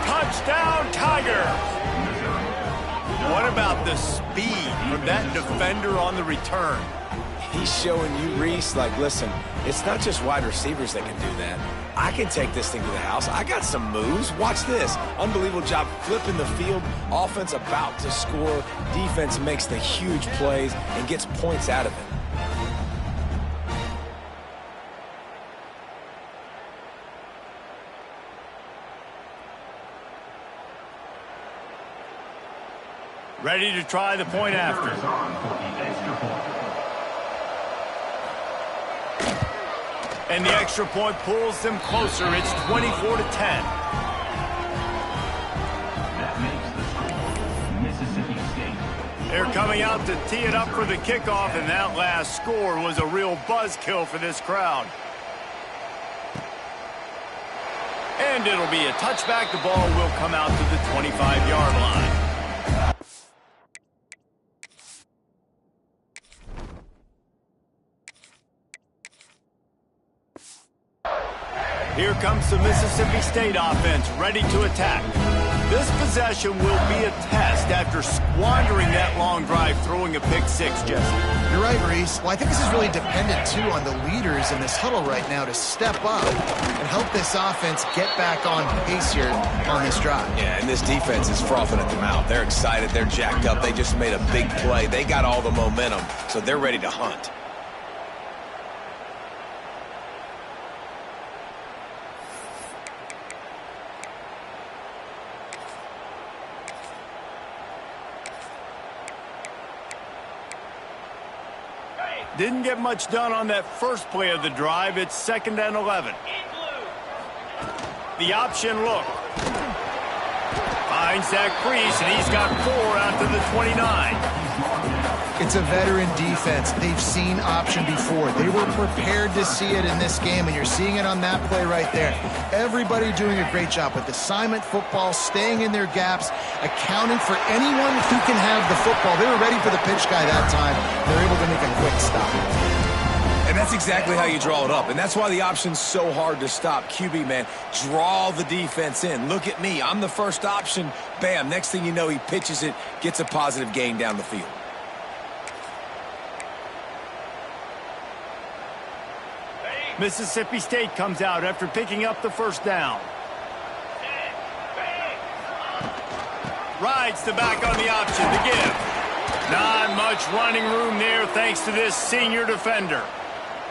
Touchdown, Tigers. What about the speed from that defender on the return? He's showing you, Reese, like, listen, it's not just wide receivers that can do that. I can take this thing to the house. I got some moves. Watch this. Unbelievable job flipping the field. Offense about to score. Defense makes the huge plays and gets points out of it. Ready to try the point after. And the extra point pulls them closer. It's 24-10. That makes the score Mississippi State. They're coming out to tee it up for the kickoff, and that last score was a real buzzkill for this crowd. And it'll be a touchback. The ball will come out to the 25-yard line. Here comes the Mississippi State offense, ready to attack. This possession will be a test after squandering that long drive, throwing a pick six, Jesse. You're right, Reese. Well, I think this is really dependent, too, on the leaders in this huddle right now to step up and help this offense get back on pace here on this drive. Yeah, and this defense is frothing at the mouth. They're excited. They're jacked up. They just made a big play. They got all the momentum, so they're ready to hunt. Didn't get much done on that first play of the drive. It's 2nd and 11. The option look. Finds that crease, and he's got 4 out to the 29. It's a veteran defense. They've seen option before. They were prepared to see it in this game, and you're seeing it on that play right there. Everybody doing a great job with assignment football, staying in their gaps, accounting for anyone who can have the football. They were ready for the pitch guy that time. They're able to make a quick stop. And that's exactly how you draw it up. And that's why the option's so hard to stop. QB, man, draw the defense in. Look at me. I'm the first option. Bam. Next thing you know, he pitches it, gets a positive gain down the field. Mississippi State comes out after picking up the first down. Rides the back on the option to give. Not much running room there thanks to this senior defender.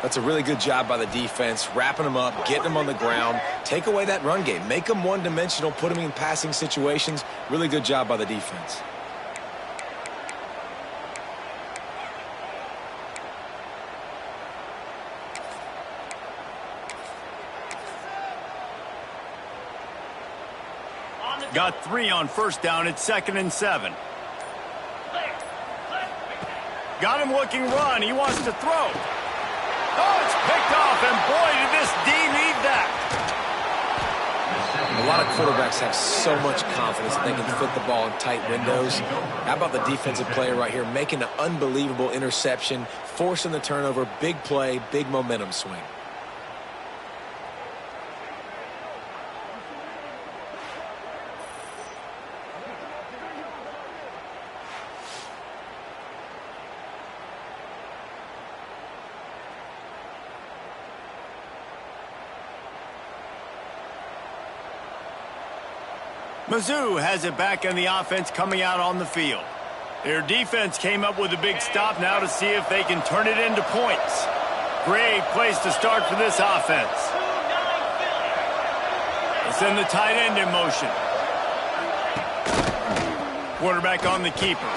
That's a really good job by the defense, wrapping them up, getting them on the ground, take away that run game, make them one-dimensional, put them in passing situations. Really good job by the defense. Got 3 on first down. It's 2nd and 7. Got him looking run. He wants to throw. Oh, it's picked off, and boy, did this D need that. A lot of quarterbacks have so much confidence that they can fit the ball in tight windows. How about the defensive player right here making an unbelievable interception, forcing the turnover, big play, big momentum swing. Mizzou has it back in the offense coming out on the field. Their defense came up with a big stop now to see if they can turn it into points. Great place to start for this offense. They send the tight end in motion. Quarterback on the keeper.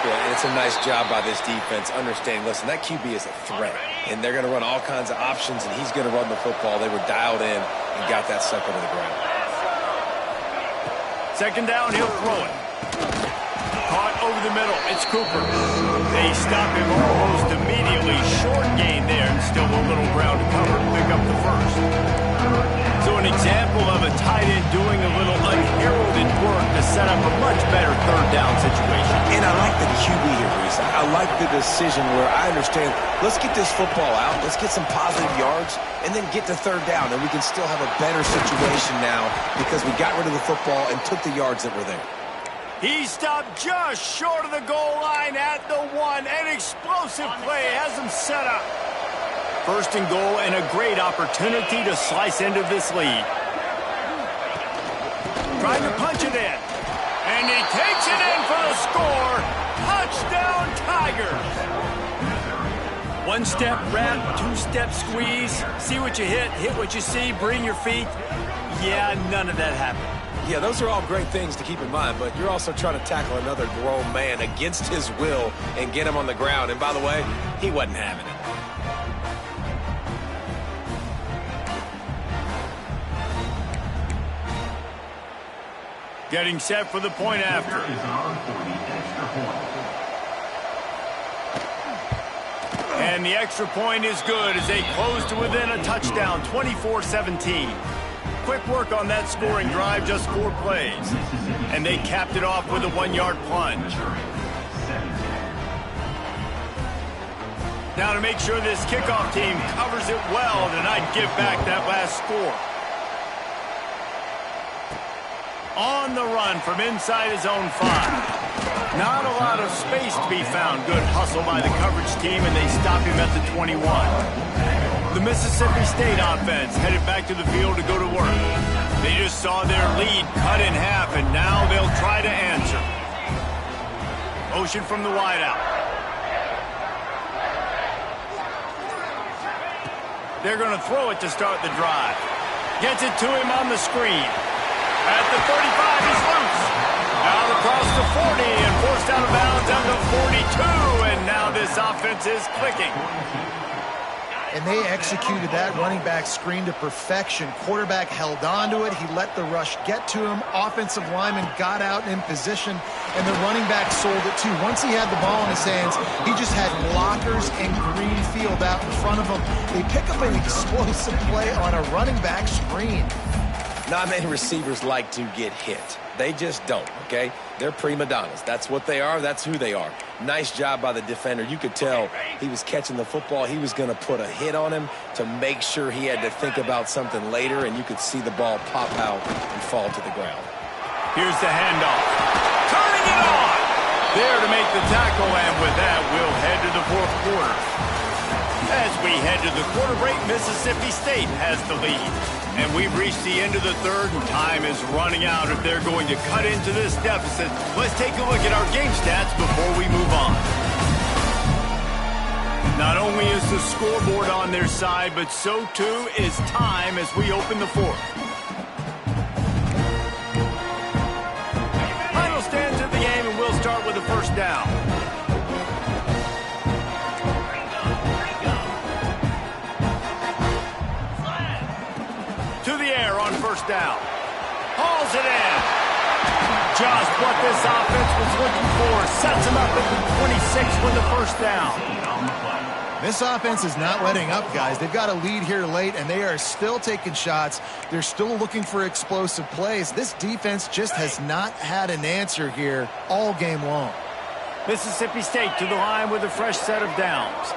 Yeah, and it's a nice job by this defense understanding, listen, that QB is a threat, and they're going to run all kinds of options, and he's going to run the football. They were dialed in and got that sucker to the ground. Second down, he'll throw it. Caught over the middle. It's Cooper. They stop him almost immediately. Short gain there, and still a little ground to cover to pick up the first. So an example of a tight end doing a little unheralded work to set up a much better third down situation. And I like the QB here, Reese. I like the decision where I understand, let's get this football out, let's get some positive yards, and then get to third down, and we can still have a better situation now because we got rid of the football and took the yards that were there. He stopped just short of the goal line at the 1. An explosive play has him set up. First and goal and a great opportunity to slice into this lead. Trying to punch it in. And he takes it in for the score. Touchdown Tigers. One-step wrap, two-step squeeze. See what you hit what you see, bring your feet. Yeah, none of that happened. Yeah, those are all great things to keep in mind, but you're also trying to tackle another grown man against his will and get him on the ground. And by the way, he wasn't having it. Getting set for the point after. And the extra point is good as they close to within a touchdown, 24-17. Quick work on that scoring drive, just 4 plays. And they capped it off with a 1-yard plunge. Now to make sure this kickoff team covers it well to not give back that last score. On the run from inside his own 5. Not a lot of space to be found. Good hustle by the coverage team, and they stop him at the 21. The Mississippi State offense headed back to the field to go to work. They just saw their lead cut in half, and now they'll try to answer. Motion from the wideout. They're going to throw it to start the drive. Gets it to him on the screen. At the 35, he's loose. Out across the 40 and forced out of bounds at the 42. And now this offense is clicking. And they executed that running back screen to perfection. Quarterback held on to it. He let the rush get to him. Offensive lineman got out in position, and the running back sold it too. Once he had the ball in his hands, he just had blockers and green field out in front of him. They pick up an explosive play on a running back screen. Not many receivers like to get hit. They just don't, okay? They're prima donnas. That's what they are. That's who they are. Nice job by the defender. You could tell he was catching the football. He was going to put a hit on him to make sure he had to think about something later, and you could see the ball pop out and fall to the ground. Here's the handoff. Turning it on. There to make the tackle, and with that, we'll head to the fourth quarter. As we head to the quarter break, Mississippi State has the lead. And we've reached the end of the third, and time is running out if they're going to cut into this deficit. Let's take a look at our game stats before we move on. Not only is the scoreboard on their side, but so too is time as we open the fourth. Final stands of the game, and we'll start with the first down. To the air on first down. Hauls it in. Just what this offense was looking for. Sets him up at the 26 with the first down. This offense is not letting up, guys. They've got a lead here late, and they are still taking shots. They're still looking for explosive plays. This defense just has not had an answer here all game long. Mississippi State to the line with a fresh set of downs.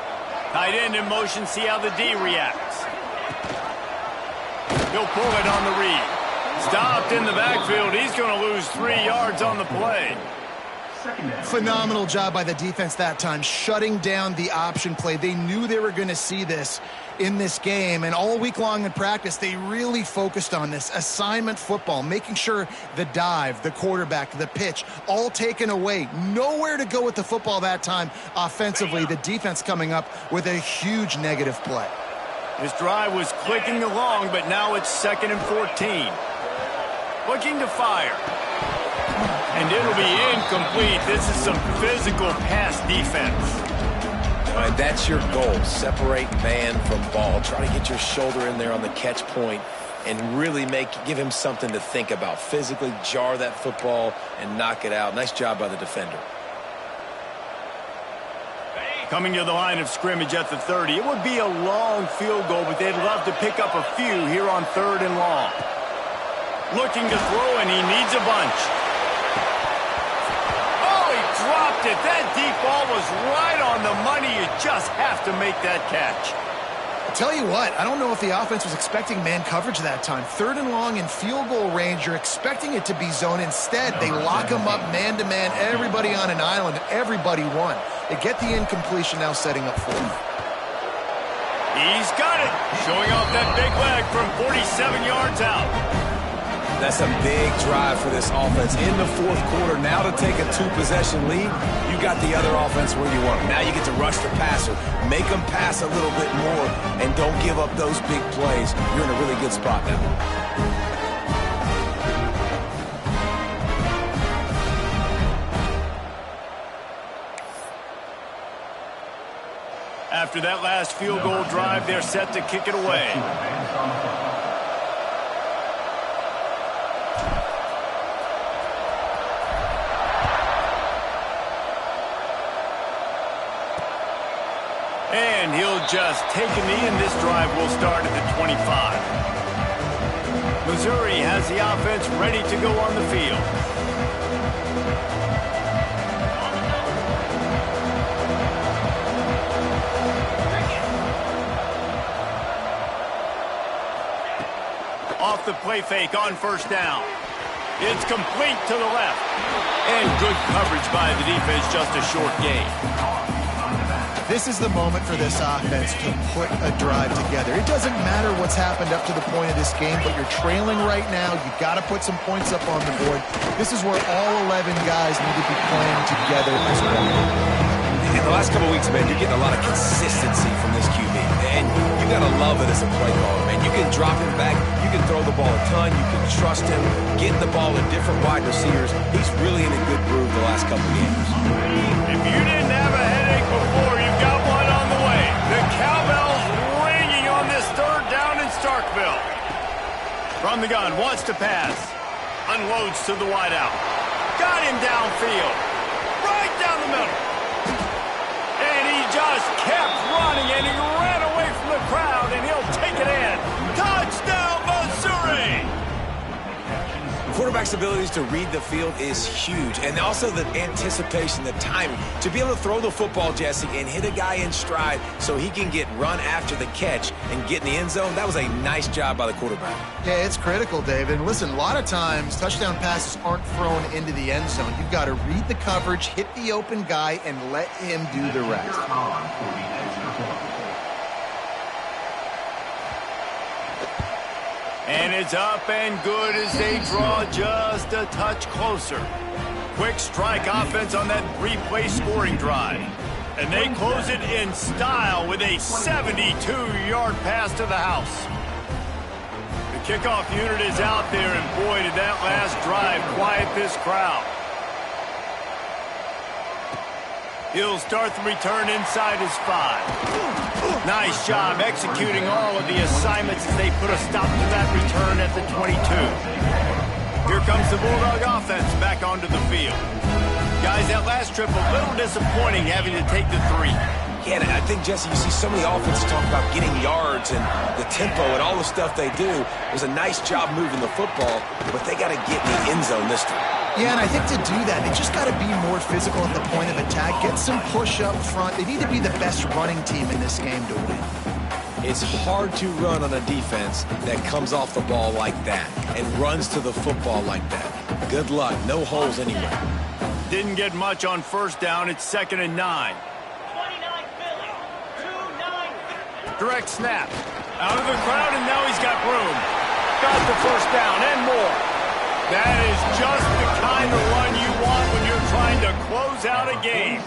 Tight end in motion, see how the D reacts. He'll pull it on the read. Stopped in the backfield. He's going to lose 3 yards on the play. second down. Phenomenal job by the defense that time, shutting down the option play. They knew they were going to see this in this game, and all week long in practice, they really focused on this assignment football, making sure the dive, the quarterback, the pitch, all taken away. Nowhere to go with the football that time offensively. The defense coming up with a huge negative play. This drive was clicking along, but now it's 2nd and 14. Looking to fire. And it'll be incomplete. This is some physical pass defense. All right, that's your goal. Separate man from ball. Try to get your shoulder in there on the catch point and really give him something to think about. Physically jar that football and knock it out. Nice job by the defender. Coming to the line of scrimmage at the 30. It would be a long field goal, but they'd love to pick up a few here on 3rd and long. Looking to throw, and he needs a bunch. Dropped it. That deep ball was right on the money. You just have to make that catch. I'll tell you what, I don't know if the offense was expecting man coverage that time. 3rd and long in field goal range, you're expecting it to be zone. Instead, they lock him up man-to-man, everybody on an island, everybody won. They get the incompletion, now setting up 4th. He's got it. Showing off that big leg from 47 yards out. That's a big drive for this offense in the 4th quarter. Now to take a 2-possession lead, you got the other offense where you want them. Now you get to rush the passer, make them pass a little bit more, and don't give up those big plays. You're in a really good spot now. After that last field goal drive, they're set to kick it away. And he'll just take a knee, and this drive will start at the 25. Missouri has the offense ready to go on the field. Off the play fake on 1st down. It's complete to the left. And good coverage by the defense, just a short gain. This is the moment for this offense to put a drive together. It doesn't matter what's happened up to the point of this game, but you're trailing right now. You've got to put some points up on the board. This is where all 11 guys need to be playing together as one. In the last couple of weeks, man, you're getting a lot of consistency from this QB. And you got to love it as a play caller, man. You can drop him back. You can throw the ball a ton. You can trust him, getting the ball to different wide receivers. He's really in a good groove the last couple of games. If you didn't have a headache before, you've got one on the way. The cowbell's ringing on this 3rd down in Starkville. From the gun, wants to pass. Unloads to the wideout. Got him downfield. Right down the middle. And he just kept running, and he ran away from the crowd, and he'll take it in. Touchdown, Missouri! Quarterback's abilities to read the field is huge, and also the anticipation, the timing. To be able to throw the football, Jesse, and hit a guy in stride so he can get run after the catch and get in the end zone, that was a nice job by the quarterback. Yeah, it's critical, David. And listen, a lot of times touchdown passes aren't thrown into the end zone. You've got to read the coverage, hit the open guy, and let him do the rest. And it's up and good as they draw just a touch closer. Quick strike offense on that 3-play scoring drive. And they close it in style with a 72-yard pass to the house. The kickoff unit is out there, and boy, did that last drive quiet this crowd. He'll start the return inside his 5. Nice job executing all of the assignments as they put a stop to that return at the 22. Here comes the Bulldog offense back onto the field. Guys, that last trip a little disappointing having to take the 3. Yeah, and I think, Jesse, you see so many offenses talk about getting yards and the tempo and all the stuff they do. It was a nice job moving the football, but they got to get in the end zone this time. Yeah, and I think to do that, they just got to be more physical at the point of attack, get some push up front. They need to be the best running team in this game to win. It's hard to run on a defense that comes off the ball like that and runs to the football like that. Good luck. No holes anywhere. didn't get much on first down. It's 2nd and 9. 29 Philly. 2-9. Direct snap. Out of the crowd, and now he's got room. Got the first down and more. That is just the kind of run you want when you're trying to close out a game.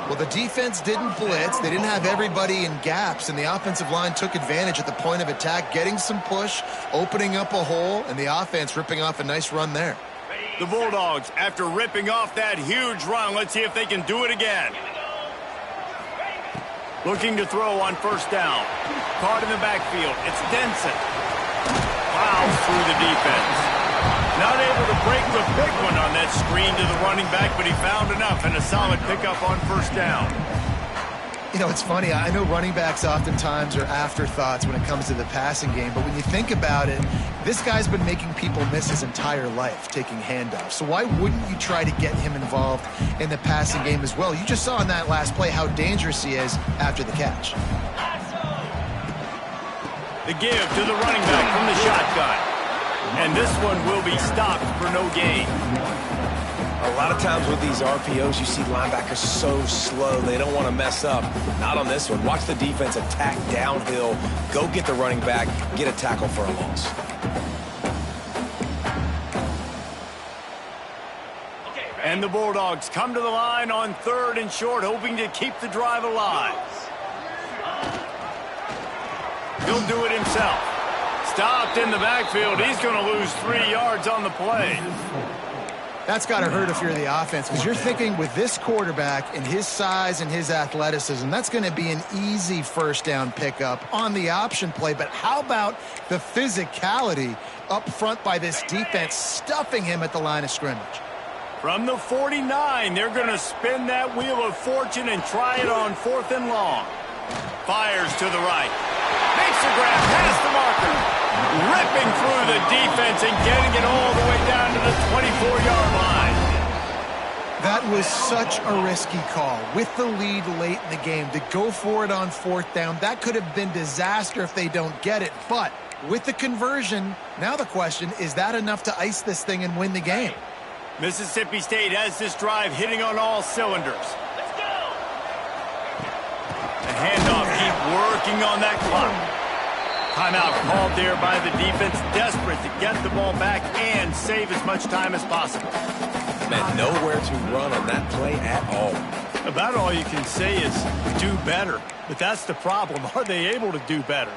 Well, the defense didn't blitz. They didn't have everybody in gaps, and the offensive line took advantage at the point of attack, getting some push, opening up a hole, and the offense ripping off a nice run there. The Bulldogs, after ripping off that huge run, let's see if they can do it again. Looking to throw on first down. Caught in the backfield. It's Denson. Plows through the defense. Not able to break the big one on that screen to the running back, but he found enough and a solid pickup on first down. You know, it's funny. I know running backs oftentimes are afterthoughts when it comes to the passing game, but when you think about it, this guy's been making people miss his entire life taking handoffs. So why wouldn't you try to get him involved in the passing game as well? You just saw in that last play how dangerous he is after the catch. The give to the running back from the shotgun. And this one will be stopped for no gain. A lot of times with these RPOs, you see linebackers so slow, they don't want to mess up. Not on this one. Watch the defense attack downhill, go get the running back, get a tackle for a loss. And the Bulldogs come to the line on 3rd and short, hoping to keep the drive alive. He'll do it himself. Stopped in the backfield. He's going to lose 3 yards on the play. That's got to hurt if you're the offense, because you're thinking with this quarterback and his size and his athleticism, that's going to be an easy first down pickup on the option play. But how about the physicality up front by this defense, stuffing him at the line of scrimmage? From the 49, they're going to spin that wheel of fortune and try it on 4th and long. Fires to the right. Makes a grab past the marker. Ripping through the defense and getting it all the way down to the 24-yard line. That was such a risky call. With the lead late in the game, to go for it on 4th down, that could have been disaster if they don't get it. But with the conversion, now the question, is that enough to ice this thing and win the game? Mississippi State has this drive hitting on all cylinders. Let's go. The handoff, keep working on that clock. Timeout called there by the defense, desperate to get the ball back and save as much time as possible. Man, nowhere to run on that play at all. About all you can say is do better. But that's the problem. Are they able to do better?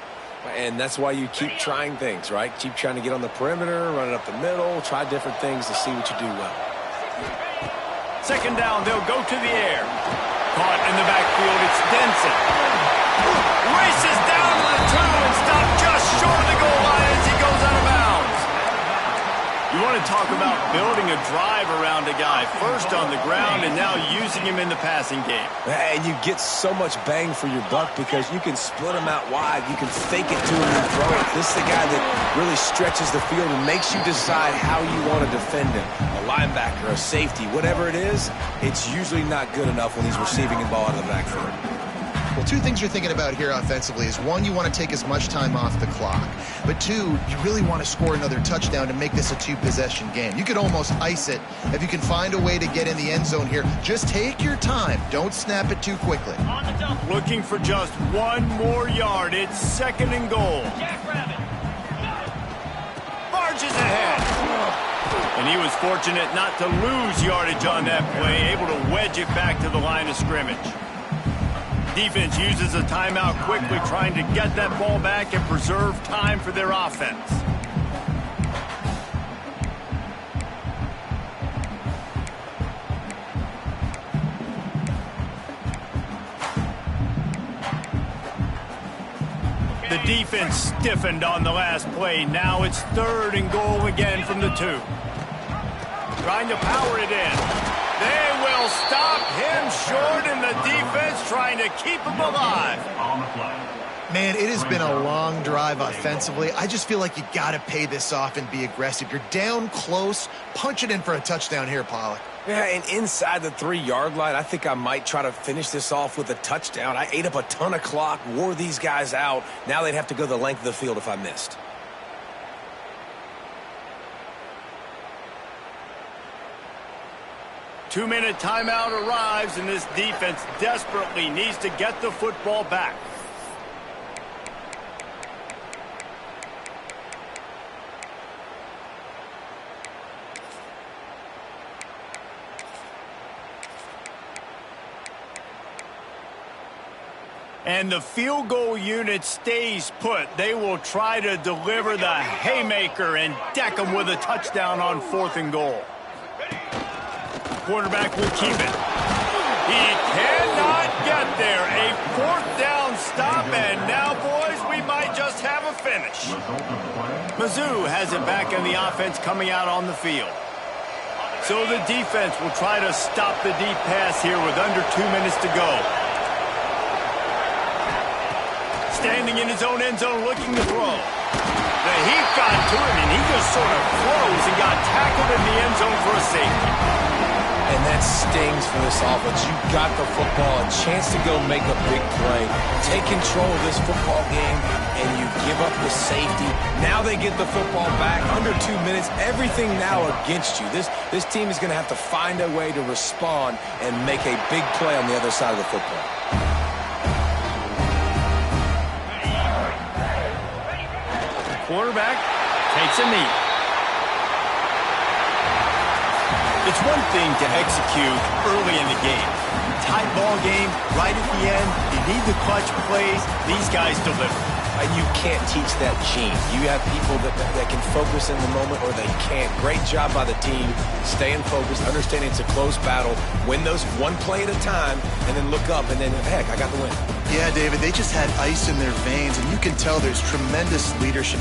And that's why you keep trying things, right? Keep trying to get on the perimeter, run it up the middle, try different things to see what you do well. 2nd down, they'll go to the air. Caught in the backfield, it's Denson. Races down to the 2 and stopped just short of the goal line as he goes out of bounds. You want to talk about building a drive around a guy, first on the ground and now using him in the passing game. And you get so much bang for your buck because you can split him out wide. You can fake it to him and throw it. This is the guy that really stretches the field and makes you decide how you want to defend him. A linebacker, a safety, whatever it is, it's usually not good enough when he's receiving the ball out of the backfield. Well, 2 things you're thinking about here offensively is, 1, you want to take as much time off the clock. But 2, you really want to score another touchdown to make this a 2-possession game. You could almost ice it if you can find a way to get in the end zone here. Just take your time. Don't snap it too quickly. On the double. Looking for just 1 more yard. It's 2nd and goal. Jackrabbit. Barges ahead. And he was fortunate not to lose yardage on that play, able to wedge it back to the line of scrimmage. Defense uses a timeout quickly, trying to get that ball back and preserve time for their offense. The defense stiffened on the last play. Now it's 3rd and goal again from the 2. Trying to power it in. They will stop him short, and the defense trying to keep him alive. On the play. Man, it has been a long drive offensively. I just feel like you got to pay this off and be aggressive. You're down close. Punch it in for a touchdown here, Pollack. Yeah, and inside the 3-yard line, I think I might try to finish this off with a touchdown. I ate up a ton of clock, wore these guys out. Now they'd have to go the length of the field if I missed. 2-minute timeout arrives, and this defense desperately needs to get the football back. And the field goal unit stays put. They will try to deliver the haymaker and deck them with a touchdown on 4th and goal. Quarterback will keep it. He cannot get there. A 4th down stop, and now, boys, we might just have a finish. Mizzou has it back in the offense coming out on the field. So the defense will try to stop the deep pass here with under 2 minutes to go. Standing in his own end zone looking to throw. The heat got to him, and he just sort of froze and got tackled in the end zone for a safety. And that stings for this offense. You got the football, a chance to go make a big play. Take control of this football game, and you give up the safety. Now they get the football back. Under 2 minutes, everything now against you. This team is going to have to find a way to respond and make a big play on the other side of the football. Quarterback takes a knee. It's one thing to execute early in the game. Tight ball game, right at the end. You need the clutch plays. These guys deliver. And you can't teach that gene. You have people that can focus in the moment, or they can't. Great job by the team, staying focused, understanding it's a close battle, win those one play at a time, and then look up, and then, heck, I got the win. Yeah, David, they just had ice in their veins, and you can tell there's tremendous leadership.